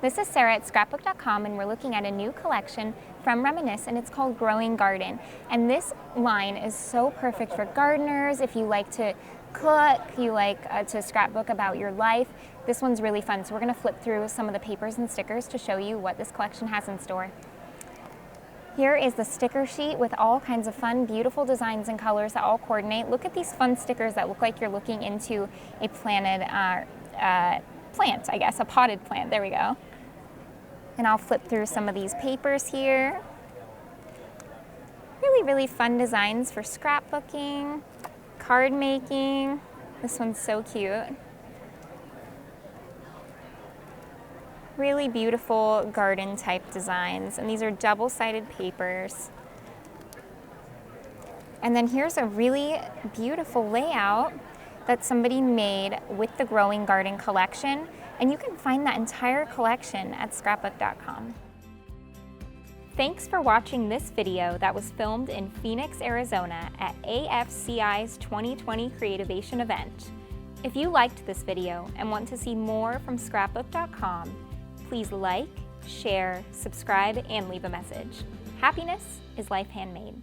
This is Sarah at Scrapbook.com, and we're looking at a new collection from Reminisce, and it's called Growing Garden. And this line is so perfect for gardeners. If you like to cook, you like to scrapbook about your life, this one's really fun. So we're going to flip through some of the papers and stickers to show you what this collection has in store. Here is the sticker sheet with all kinds of fun, beautiful designs and colors that all coordinate. Look at these fun stickers that look like you're looking into a planted plant, I guess, a potted plant. There we go. And I'll flip through some of these papers here. Really fun designs for scrapbooking, card making. This one's so cute. Really beautiful garden type designs, and these are double-sided papers. And then here's a really beautiful layout that somebody made with the Growing Garden collection, and you can find that entire collection at Scrapbook.com. Thanks for watching this video that was filmed in Phoenix, Arizona at AFCI's 2020 Creativation event. If you liked this video and want to see more from Scrapbook.com, please like, share, subscribe, and leave a message. Happiness is life handmade.